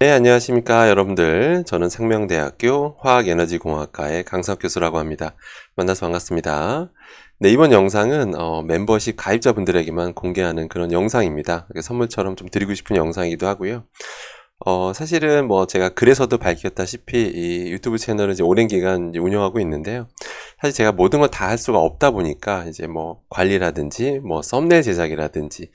네, 안녕하십니까, 여러분들. 저는 생명대학교 화학에너지공학과의 강석 교수라고 합니다. 만나서 반갑습니다. 네, 이번 영상은 멤버십 가입자분들에게만 공개하는 그런 영상입니다. 선물처럼 좀 드리고 싶은 영상이기도 하고요. 사실은 뭐 제가 글에서도 밝혔다시피 이 유튜브 채널을 이제 오랜 기간 이제 운영하고 있는데요. 사실 제가 모든 걸 다 할 수가 없다 보니까 이제 뭐 관리라든지 뭐 썸네일 제작이라든지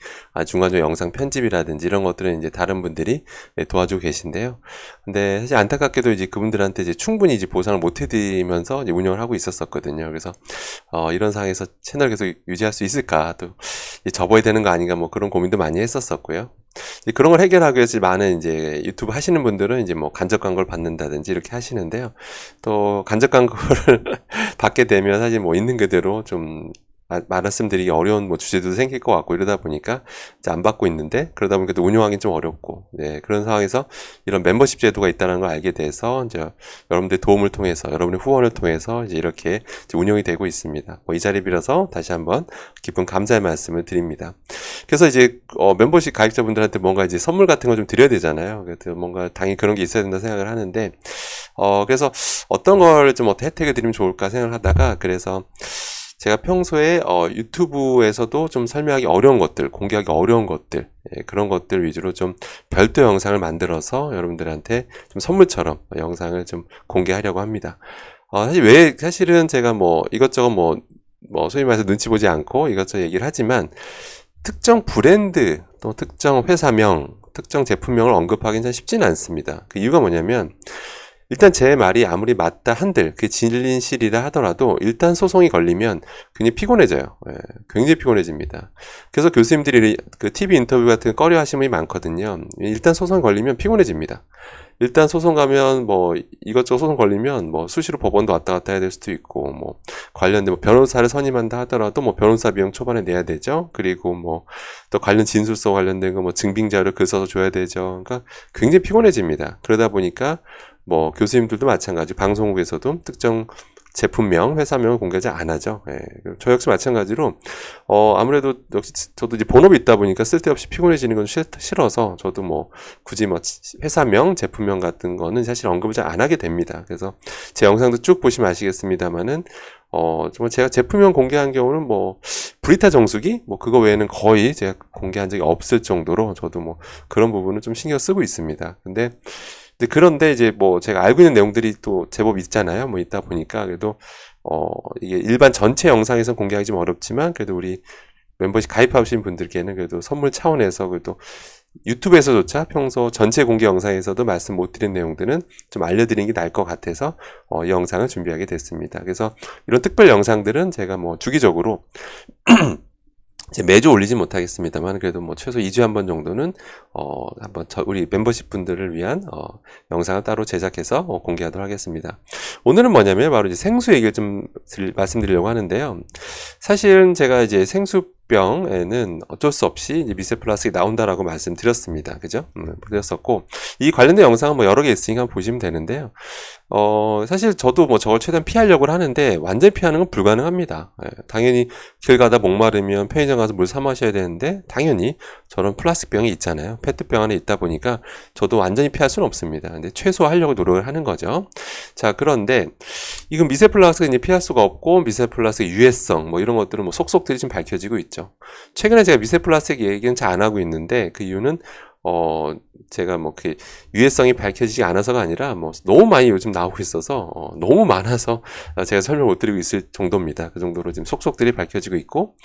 중간중간 영상 편집이라든지 이런 것들은 이제 다른 분들이 도와주고 계신데요. 근데 사실 안타깝게도 이제 그분들한테 이제 충분히 이제 보상을 못 해드리면서 이제 운영을 하고 있었거든요. 그래서 이런 상황에서 채널 계속 유지할 수 있을까, 또 접어야 되는 거 아닌가, 뭐 그런 고민도 많이 했었고요. 그런 걸 해결하기 위해서 많은 이제 유튜브 하시는 분들은 이제 뭐 간접 광고를 받는다든지 이렇게 하시는데요. 또 간접 광고를 받게 되면 사실 뭐 있는 그대로 좀 말씀드리기 어려운 뭐 주제도 생길 것 같고, 이러다 보니까 이제 안 받고 있는데, 그러다 보니까 또 운영하기 좀 어렵고, 네, 그런 상황에서 이런 멤버십 제도가 있다는 걸 알게 돼서 이제 여러분들의 도움을 통해서, 여러분의 후원을 통해서 이제 이렇게 이제 운영이 되고 있습니다. 이 자리 빌어서 다시 한번 깊은 감사의 말씀을 드립니다. 그래서 이제 멤버십 가입자분들한테 뭔가 이제 선물 같은 거 좀 드려야 되잖아요. 그래서 뭔가 당연히 그런 게 있어야 된다 생각을 하는데, 그래서 어떤 걸 좀 어떻게 혜택을 드리면 좋을까 생각을 하다가, 그래서 제가 평소에 유튜브에서도 좀 설명하기 어려운 것들, 공개하기 어려운 것들, 그런 것들 위주로 좀 별도 영상을 만들어서 여러분들한테 좀 선물처럼 영상을 좀 공개하려고 합니다. 사실은 제가 뭐 이것저것 뭐 소위 말해서 눈치 보지 않고 이것저것 얘기를 하지만, 특정 브랜드 또 특정 회사명, 특정 제품명을 언급하기는 참 쉽지는 않습니다. 그 이유가 뭐냐면, 일단 제 말이 아무리 맞다 한들, 그게 진실이라 하더라도 일단 소송이 걸리면 굉장히 피곤해져요. 굉장히 피곤해집니다. 그래서 교수님들이 그 TV 인터뷰 같은 거 꺼려 하시는 분이 많거든요. 일단 소송이 걸리면 피곤해집니다. 일단 소송 가면 뭐 이것저것 소송 걸리면 뭐 수시로 법원도 왔다 갔다 해야 될 수도 있고, 뭐 관련된 뭐 변호사를 선임한다 하더라도 뭐 변호사 비용 초반에 내야 되죠. 그리고 뭐 또 관련 진술서 관련된 거 뭐 증빙 자료 글 써서 줘야 되죠. 그러니까 굉장히 피곤해집니다. 그러다 보니까 뭐 교수님들도 마찬가지, 방송국에서도 특정 제품명, 회사명을 공개하지 안 하죠. 저 역시 마찬가지로 아무래도 역시 저도 이제 본업이 있다 보니까 쓸데없이 피곤해지는 건 싫어서 저도 뭐 굳이 뭐 회사명, 제품명 같은 거는 사실 언급을 잘 안 하게 됩니다. 그래서 제 영상도 쭉 보시면 아시겠습니다만은 정말 제가 제품명 공개한 경우는 뭐 브리타 정수기 뭐 그거 외에는 거의 제가 공개한 적이 없을 정도로 저도 뭐 그런 부분은 좀 신경 쓰고 있습니다. 그런데 이제 뭐 제가 알고 있는 내용들이 또 제법 있잖아요. 뭐 있다 보니까 그래도 이게 일반 전체 영상에서 공개하기 좀 어렵지만, 그래도 우리 멤버십 가입하신 분들께는 그래도 선물 차원에서 그래도 유튜브에서조차 평소 전체 공개 영상에서도 말씀 못 드린 내용들은 좀 알려드리는 게 나을 것 같아서 이 영상을 준비하게 됐습니다. 그래서 이런 특별 영상들은 제가 뭐 주기적으로 이제 매주 올리진 못하겠습니다만, 그래도 뭐 최소 2주에 한 번 정도는 한번 우리 멤버십 분들을 위한 영상을 따로 제작해서 공개하도록 하겠습니다. 오늘은 뭐냐면 바로 이제 생수 얘기를 좀 말씀드리려고 하는데요. 사실은 제가 이제 생수병에는 어쩔 수 없이 이제 미세 플라스틱이 나온다라고 말씀드렸습니다. 그죠? 드렸었고, 이 관련된 영상은 뭐 여러 개 있으니까 한번 보시면 되는데요. 사실 저도 뭐 저걸 최대한 피하려고 하는데 완전히 피하는 건 불가능합니다. 당연히 길 가다 목마르면 편의점 가서 물 사 마셔야 되는데, 당연히 저런 플라스틱 병이 있잖아요. 페트병 안에 있다 보니까 저도 완전히 피할 수는 없습니다. 근데 최소 하려고 노력을 하는 거죠. 자, 그런데 이건 미세 플라스틱은 이제 피할 수가 없고, 미세 플라스틱 유해성 뭐 이런 것들은 뭐 속속들이 좀 밝혀지고 있죠. 최근에 제가 미세 플라스틱 얘기는 잘 안 하고 있는데, 그 이유는 제가 뭐 그 유해성이 밝혀지지 않아서가 아니라 뭐 너무 많이 요즘 나오고 있어서 너무 많아서 제가 설명 못 드리고 있을 정도입니다. 그 정도로 지금 속속들이 밝혀지고 있고,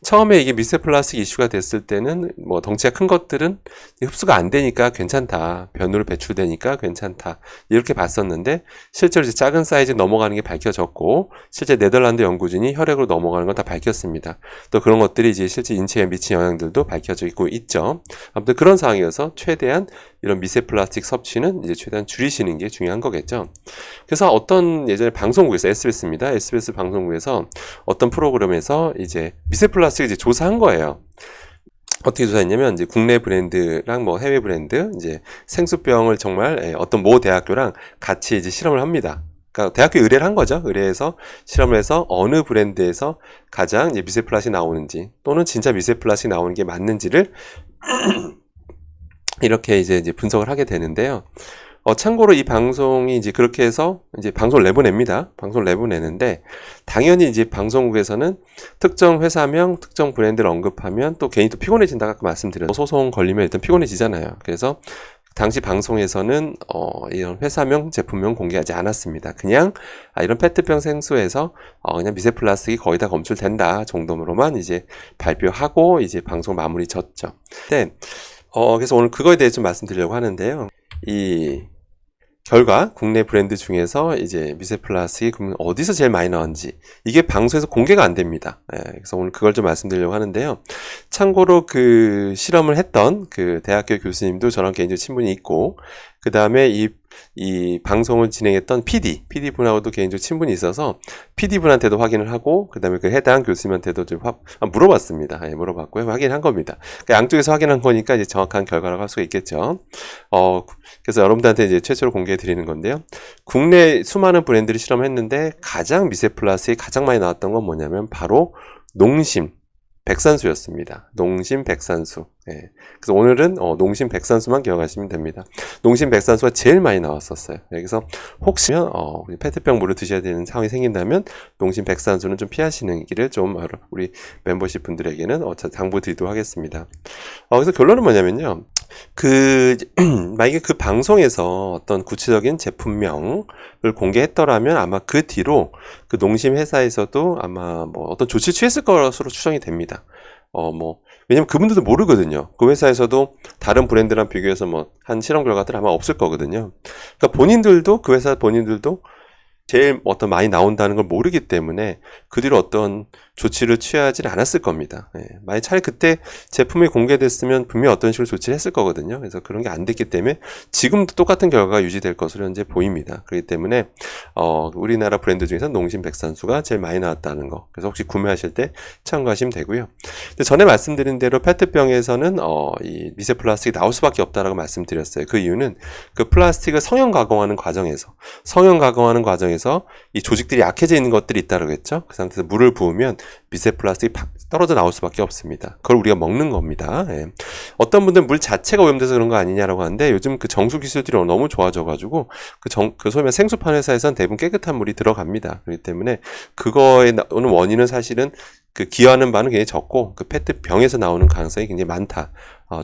처음에 이게 미세 플라스틱 이슈가 됐을 때는 뭐 덩치가 큰 것들은 흡수가 안 되니까 괜찮다, 변으로 배출되니까 괜찮다, 이렇게 봤었는데, 실제로 이제 작은 사이즈 넘어가는 게 밝혀졌고, 실제 네덜란드 연구진이 혈액으로 넘어가는 건 다 밝혔습니다. 또 그런 것들이 이제 실제 인체에 미친 영향들도 밝혀져 있고 있죠. 아무튼 그런 상황이어서 최대한 이런 미세 플라스틱 섭취는 이제 최대한 줄이시는 게 중요한 거겠죠. 그래서 어떤 예전에 방송국에서, SBS입니다. SBS 방송국에서 어떤 프로그램에서 이제 미세 플라스틱 이제 조사한 거예요. 어떻게 조사했냐면, 이제 국내 브랜드랑 뭐 해외 브랜드, 이제 생수병을 정말 어떤 모 대학교랑 같이 이제 실험을 합니다. 그러니까 대학교에 의뢰를 한 거죠. 의뢰해서 실험을 해서 어느 브랜드에서 가장 이제 미세 플라스틱이 나오는지, 또는 진짜 미세 플라스틱이 나오는 게 맞는지를 이렇게 이제 분석을 하게 되는데요. 참고로 이 방송이 이제 그렇게 해서 이제 방송을 내보냅니다. 방송을 내보내는데, 당연히 이제 방송국에서는 특정 회사명, 특정 브랜드를 언급하면 또 괜히 또 피곤해진다고 아까 말씀드렸죠. 소송 걸리면 일단 피곤해지잖아요. 그래서 당시 방송에서는 이런 회사명, 제품명 공개하지 않았습니다. 그냥 이런 페트병 생수에서 그냥 미세 플라스틱이 거의 다 검출된다 정도로만 이제 발표하고 이제 방송 마무리 졌죠. 네. 그래서 오늘 그거에 대해 좀 말씀드리려고 하는데요. 이 결과 국내 브랜드 중에서 이제 미세 플라스틱이 그러면 어디서 제일 많이 나왔는지 이게 방송에서 공개가 안 됩니다. 그래서 오늘 그걸 좀 말씀드리려고 하는데요. 참고로 그 실험을 했던 그 대학교 교수님도 저랑 개인적으로 친분이 있고, 그 다음에 이 방송을 진행했던 PD분하고도 개인적으로 친분이 있어서 PD분한테도 확인을 하고, 그 다음에 그 해당 교수님한테도 좀 물어봤습니다. 물어봤고요. 확인한 겁니다. 그러니까 양쪽에서 확인한 거니까 이제 정확한 결과라고 할 수가 있겠죠. 그래서 여러분들한테 이제 최초로 공개해 드리는 건데요. 국내 수많은 브랜드를 실험했는데 가장 미세 플라스틱이 가장 많이 나왔던 건 뭐냐면 바로 농심 백산수였습니다. 농심 백산수. 그래서 오늘은 농심 백산수만 기억하시면 됩니다. 농심 백산수가 제일 많이 나왔었어요. 그래서 혹시 페트병 물을 드셔야 되는 상황이 생긴다면 농심 백산수는 좀 피하시는 길을 좀 우리 멤버십 분들에게는 당부드리도록 하겠습니다. 그래서 결론은 뭐냐면요. 만약에 그 방송에서 어떤 구체적인 제품명을 공개했더라면 아마 그 뒤로 그 농심 회사에서도 아마 뭐 어떤 조치를 취했을 것으로 추정이 됩니다. 왜냐면 그분들도 모르거든요. 그 회사에서도 다른 브랜드랑 비교해서 한 실험 결과들 아마 없을 거거든요. 그러니까 그 회사 본인들도 제일 많이 나온다는 걸 모르기 때문에 그 뒤로 어떤 조치를 취하지 않았을 겁니다. 만약 차라리 그때 제품이 공개됐으면 분명히 어떤 식으로 조치를 했을 거거든요. 그래서 그런 게 안 됐기 때문에 지금도 똑같은 결과가 유지될 것으로 현재 보입니다. 그렇기 때문에 우리나라 브랜드 중에서 농심 백산수가 제일 많이 나왔다는 거. 그래서 혹시 구매하실 때 참고하시면 되고요. 근데 전에 말씀드린 대로 페트병에서는 이 미세 플라스틱이 나올 수밖에 없다라고 말씀드렸어요. 그 이유는 그 플라스틱을 성형 가공하는 과정에서 이 조직들이 약해져 있는 것들이 있다고 했죠. 그 상태에서 물을 부으면 미세 플라스틱이 떨어져 나올 수밖에 없습니다. 그걸 우리가 먹는 겁니다. 어떤 분들은 물 자체가 오염돼서 그런 거 아니냐라고 하는데, 요즘 그 정수 기술들이 너무 좋아져가지고 그 소위 생수판 회사에서는 대부분 깨끗한 물이 들어갑니다. 그렇기 때문에 그거에 나오는 원인은 사실은 그 기여하는 바는 굉장히 적고 그 페트병에서 나오는 가능성이 굉장히 많다.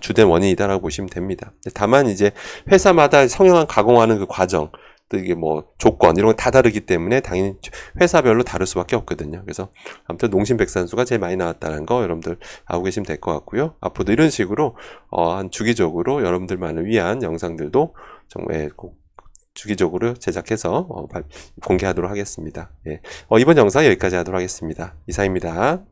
주된 원인이다라고 보시면 됩니다. 다만 이제 회사마다 성형한 가공하는 그 과정, 또 이게 조건 이런 거 다 다르기 때문에 당연히 회사별로 다를 수밖에 없거든요. 그래서 아무튼 농심 백산수가 제일 많이 나왔다는 거 여러분들 알고 계시면 될 것 같고요. 앞으로도 이런 식으로 한 주기적으로 여러분들만을 위한 영상들도 정말 꼭 주기적으로 제작해서 공개하도록 하겠습니다. 이번 영상 여기까지 하도록 하겠습니다. 이상입니다.